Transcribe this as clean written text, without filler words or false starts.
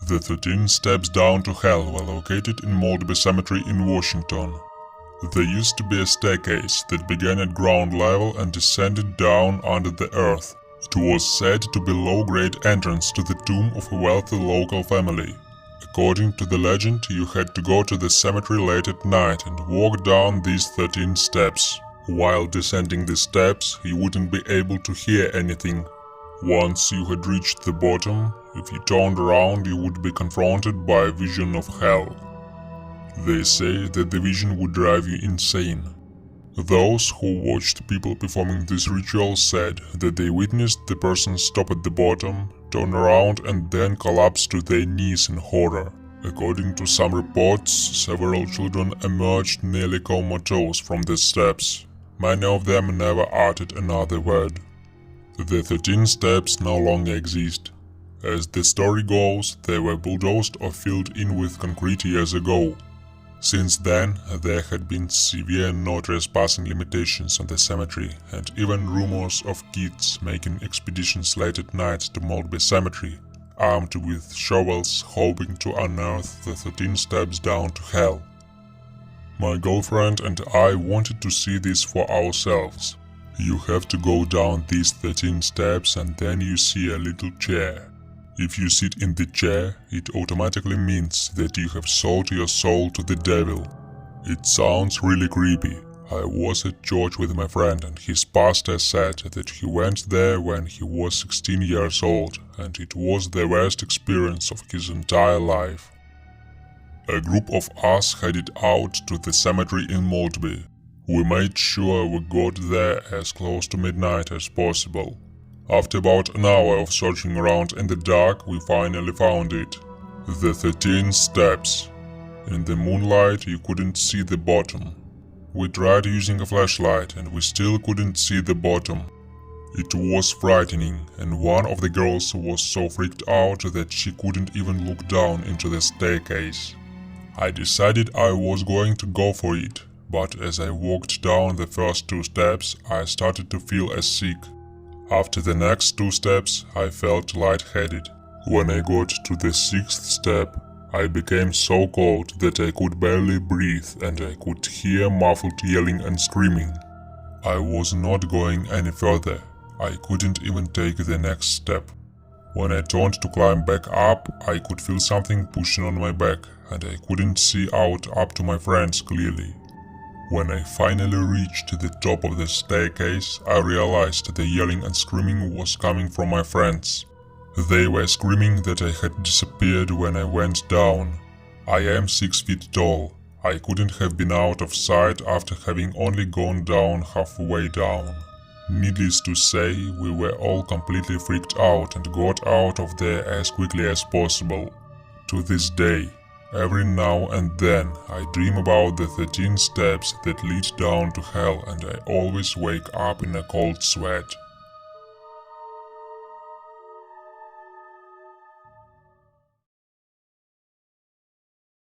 The 13 steps down to hell were located in Maltby Cemetery in Washington. There used to be a staircase that began at ground level and descended down under the earth. It was said to be a low-grade entrance to the tomb of a wealthy local family. According to the legend, you had to go to the cemetery late at night and walk down these 13 steps. While descending the steps, you wouldn't be able to hear anything. Once you had reached the bottom, if you turned around, you would be confronted by a vision of hell. They say that the vision would drive you insane. Those who watched people performing this ritual said that they witnessed the person stop at the bottom, turn around and then collapse to their knees in horror. According to some reports, several children emerged nearly comatose from the steps. Many of them never uttered another word. The 13 steps no longer exist. As the story goes, they were bulldozed or filled in with concrete years ago. Since then, there had been severe no trespassing limitations on the cemetery, and even rumors of kids making expeditions late at night to Maltby Cemetery, armed with shovels, hoping to unearth the 13 steps down to hell. My girlfriend and I wanted to see this for ourselves. You have to go down these 13 steps and then you see a little chair. If you sit in the chair, it automatically means that you have sold your soul to the devil. It sounds really creepy. I was at church with my friend and his pastor said that he went there when he was 16 years old and it was the worst experience of his entire life. A group of us headed out to the cemetery in Maltby. We made sure we got there as close to midnight as possible. After about an hour of searching around in the dark, we finally found it. The 13 steps. In the moonlight, you couldn't see the bottom. We tried using a flashlight and we still couldn't see the bottom. It was frightening, and one of the girls was so freaked out that she couldn't even look down into the staircase. I decided I was going to go for it, but as I walked down the first 2 steps, I started to feel sick. After the next 2 steps, I felt lightheaded. When I got to the 6th step, I became so cold that I could barely breathe and I could hear muffled yelling and screaming. I was not going any further. I couldn't even take the next step. When I turned to climb back up, I could feel something pushing on my back and I couldn't see out up to my friends clearly. When I finally reached the top of the staircase, I realized the yelling and screaming was coming from my friends. They were screaming that I had disappeared when I went down. I am 6 feet tall. I couldn't have been out of sight after having only gone down halfway down. Needless to say, we were all completely freaked out and got out of there as quickly as possible. To this day, every now and then I dream about the 13 steps that lead down to hell and I always wake up in a cold sweat.